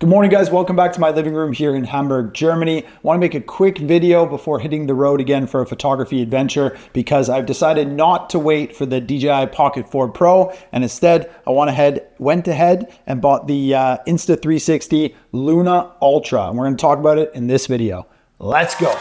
Good morning, guys. Welcome back to my living room here in Hamburg, Germany. I want to make a quick video before hitting the road again for a photography adventure because I've decided not to wait for the DJI Pocket 4 Pro, and instead I went ahead and bought the Insta360 Luna Ultra, and we're going to talk about it in this video. Let's go.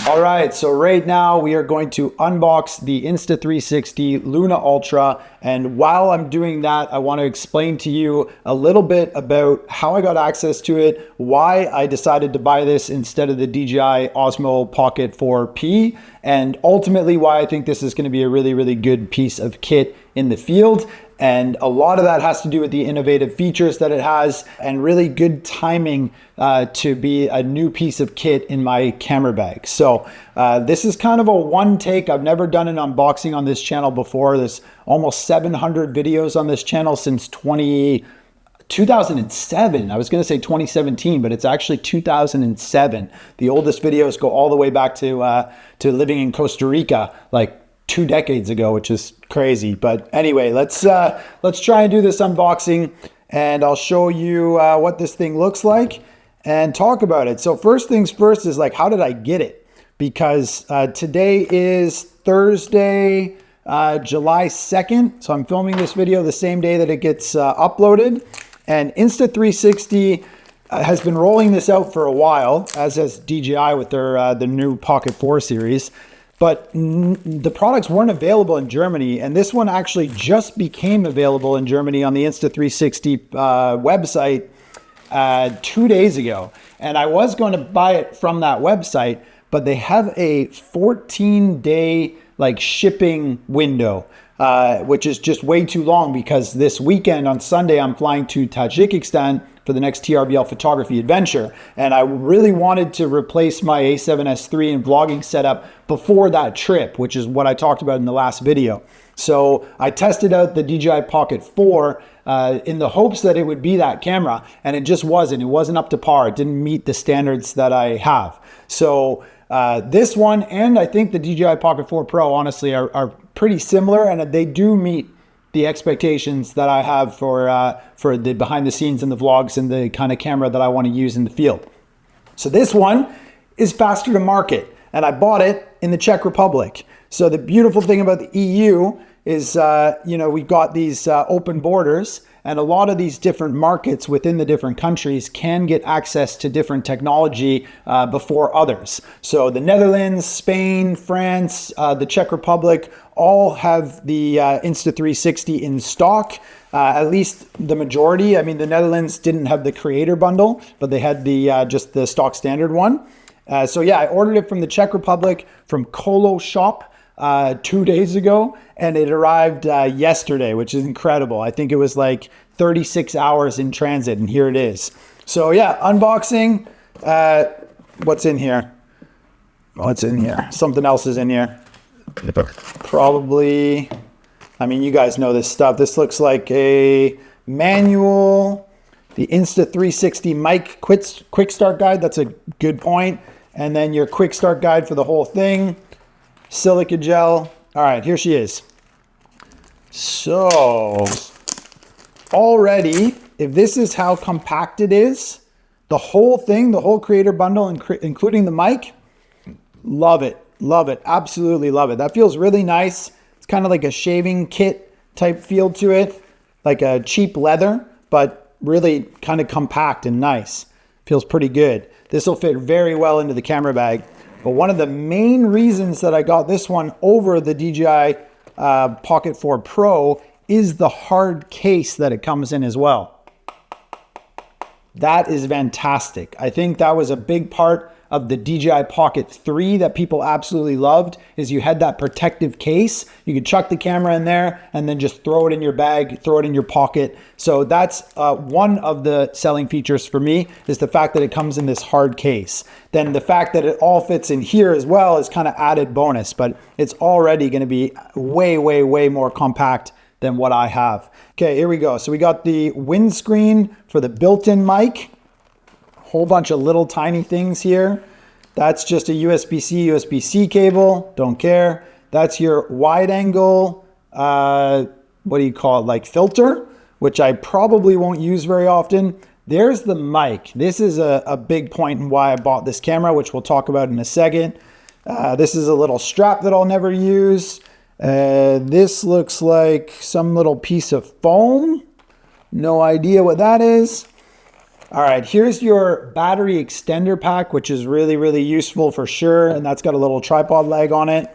All right, so right now we are going to unbox the Insta360 Luna Ultra, and while I'm doing that, I want to explain to you a little bit about how I got access to it, why I decided to buy this instead of the DJI Osmo Pocket 4P, and ultimately why I think this is going to be a really good piece of kit in the field. And a lot of that has to do with the innovative features that it has and really good timing to be a new piece of kit in my camera bag. So this is kind of a one take. I've never done an unboxing on this channel before. There's almost 700 videos on this channel since 2007. I was going to say 2017, but it's actually 2007. The oldest videos go all the way back to living in Costa Rica, like 2 decades ago, which is crazy. But anyway, let's try and do this unboxing, and I'll show you what this thing looks like and talk about it. So first things first is like, how did I get it? Because today is Thursday, July 2nd. So I'm filming this video the same day that it gets uploaded, and Insta360 has been rolling this out for a while, as has DJI with their the new Pocket 4 series. But the products weren't available in Germany, and this one actually just became available in Germany on the Insta360 website 2 days ago. And I was going to buy it from that website, but they have a 14-day like shipping window, which is just way too long, because this weekend on Sunday I'm flying to Tajikistan for the next TRBL photography adventure, and I really wanted to replace my A7S III and vlogging setup before that trip, which is what I talked about in the last video. So I tested out the DJI Pocket 4 in the hopes that it would be that camera, and it just wasn't. It wasn't up to par. It didn't meet the standards that I have. So this one, and I think the DJI Pocket 4 Pro, honestly, are pretty similar, and they do meet the expectations that I have for the behind the scenes and the vlogs and the kind of camera that I want to use in the field. So this one is faster to market, and I bought it in the Czech Republic. So the beautiful thing about the EU is, we've got these open borders, and a lot of these different markets within the different countries can get access to different technology before others. So the Netherlands, Spain, France, the Czech Republic all have the Insta360 in stock, at least the majority. I mean, the Netherlands didn't have the creator bundle, but they had the just the stock standard one. So yeah, I ordered it from the Czech Republic from Colo Shop 2 days ago, and it arrived yesterday, which is incredible. I think it was like 36 hours in transit, and here it is. So yeah, unboxing. What's in here? What's in here? Something else is in here. Probably, I mean, you guys know this stuff. This looks like a manual, the Insta360 mic quick start guide. That's a good point. And then your quick start guide for the whole thing. Silica gel. All right, here she is. So already, if this is how compact it is, the whole thing, the whole creator bundle, including the mic, love it. Love it. Absolutely love it. That feels really nice. It's kind of like a shaving kit type feel to it, like a cheap leather, but really kind of compact and nice. Feels pretty good. This will fit very well into the camera bag. But one of the main reasons that I got this one over the DJI Pocket 4 Pro is the hard case that it comes in as well. That is fantastic. I think that was a big part of the DJI Pocket 3 that people absolutely loved, is you had that protective case. You could chuck the camera in there and then just throw it in your bag, throw it in your pocket. So that's one of the selling features for me, is the fact that it comes in this hard case. Then the fact that it all fits in here as well is kind of added bonus, but it's already going to be way more compact than what I have. Okay, here we go. So we got the windscreen for the built-in mic. Whole bunch of little tiny things here. That's just a USB-C, USB-C cable. Don't care. That's your wide angle, what do you call it? Like filter, which I probably won't use very often. There's the mic. This is a big point in why I bought this camera, which we'll talk about in a second. This is a little strap that I'll never use. This looks like some little piece of foam. No idea what that is. All right, here's your battery extender pack, which is really, really useful for sure. And that's got a little tripod leg on it.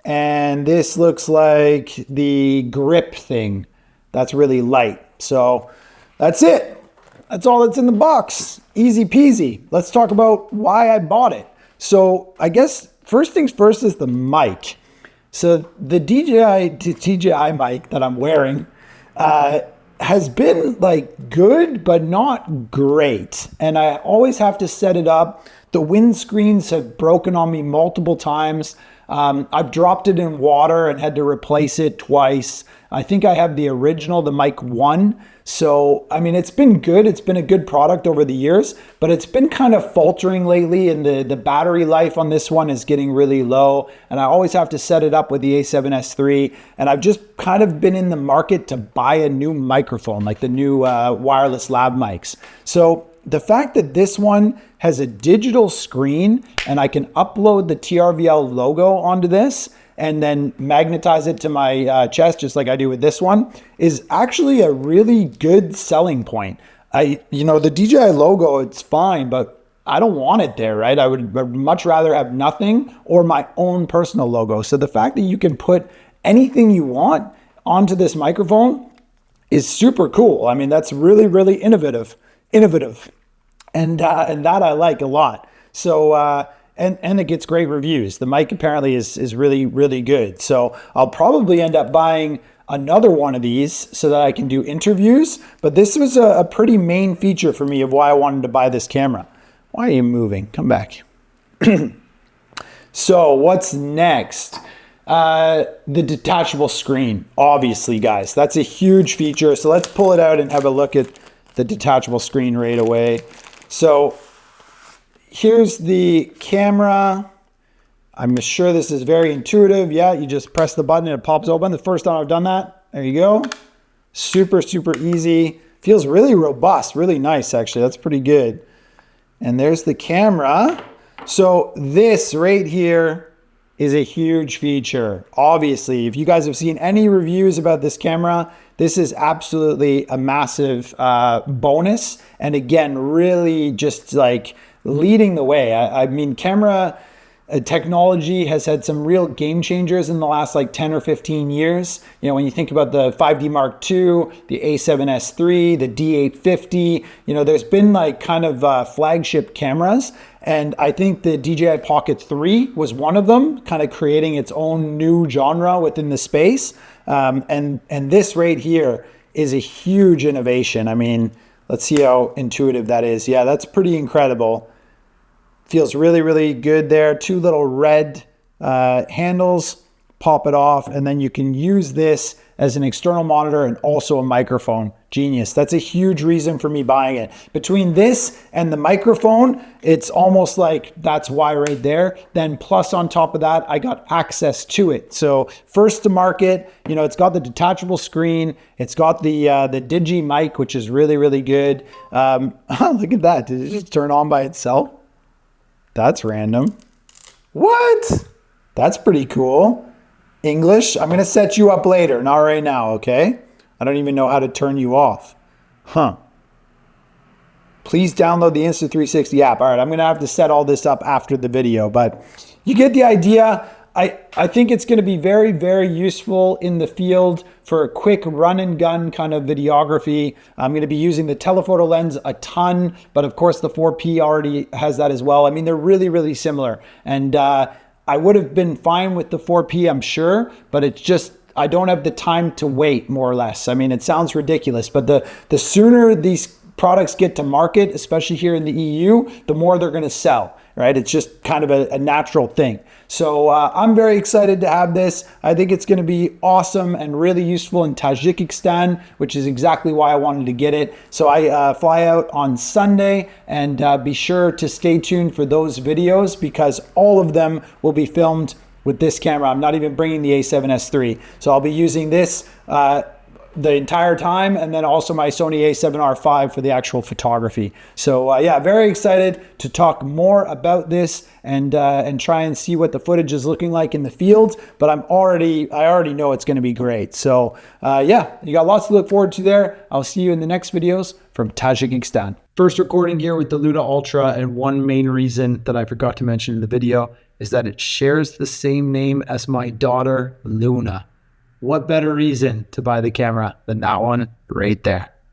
And this looks like the grip thing. That's really light. So that's it. That's all that's in the box. Easy peasy. Let's talk about why I bought it. So I guess first things first is the mic. So the DJI mic that I'm wearing has been like good, but not great. And I always have to set it up. The windscreens have broken on me multiple times. I've dropped it in water and had to replace it twice. I think I have the original, the Mic 1. So, I mean, it's been good. It's been a good product over the years, but it's been kind of faltering lately, and the battery life on this one is getting really low. And I always have to set it up with the A7S III. And I've just kind of been in the market to buy a new microphone, like the new wireless lab mics. So the fact that this one has a digital screen and I can upload the TRVL logo onto this and then magnetize it to my chest, just like I do with this one, is actually a really good selling point. The DJI logo, it's fine, but I don't want it there, right? I would much rather have nothing or my own personal logo. So the fact that you can put anything you want onto this microphone is super cool. I mean, that's really, really innovative. And that I like a lot. So, and it gets great reviews. The mic apparently is really, really good. So I'll probably end up buying another one of these so that I can do interviews. But this was a pretty main feature for me of why I wanted to buy this camera. Why are you moving? Come back. So what's next? The detachable screen, obviously, guys. That's a huge feature. So let's pull it out and have a look at the detachable screen right away. So here's the camera. I'm sure this is very intuitive. Yeah, you just press the button and it pops open. The first time I've done that, there you go. Super, super easy. Feels really robust, really nice actually. That's pretty good. And there's the camera. So this right here is a huge feature. Obviously, if you guys have seen any reviews about this camera, this is absolutely a massive bonus. And again, really just like leading the way. I mean, camera technology has had some real game changers in the last like 10 or 15 years. You know, when you think about the 5D Mark II, the A7S III, the D850, you know, there's been like kind of flagship cameras. And I think the DJI Pocket 3 was one of them, kind of creating its own new genre within the space. And this right here is a huge innovation. I mean, let's see how intuitive that is. Yeah, that's pretty incredible. Feels really, really good there. Two little red handles, pop it off, and then you can use this as an external monitor and also a microphone. Genius. That's a huge reason for me buying it. Between this and the microphone, it's almost like that's why right there. Then plus on top of that, I got access to it. So first to market, you know, it's got the detachable screen. It's got the Digi mic, which is really, really good. Look at that. Did it just turn on by itself? That's random. What? That's pretty cool. English, I'm going to set you up later, not right now, okay? I don't even know how to turn you off. Huh. Please download the Insta360 app. All right, I'm going to have to set all this up after the video, but you get the idea. I think it's going to be very, very useful in the field for a quick run and gun kind of videography. I'm going to be using the telephoto lens a ton, but of course the 4P already has that as well. I mean, they're really, really similar. And I would have been fine with the 4P, I'm sure, but it's just, I don't have the time to wait, more or less. I mean, it sounds ridiculous, but the sooner these products get to market, especially here in the EU, the more they're going to sell, right? It's just kind of a natural thing. So I'm very excited to have this. I think it's going to be awesome and really useful in Tajikistan, which is exactly why I wanted to get it. So I fly out on Sunday, and be sure to stay tuned for those videos because all of them will be filmed with this camera. I'm not even bringing the A7S III. So I'll be using this the entire time, and then also my Sony a7R5 for the actual photography. So yeah, very excited to talk more about this and try and see what the footage is looking like in the field. But I already know it's going to be great. So yeah, you got lots to look forward to there. I'll see you in the next videos from Tajikistan. First recording here with the Luna Ultra, and one main reason that I forgot to mention in the video is that it shares the same name as my daughter, Luna. What better reason to buy the camera than that one right there?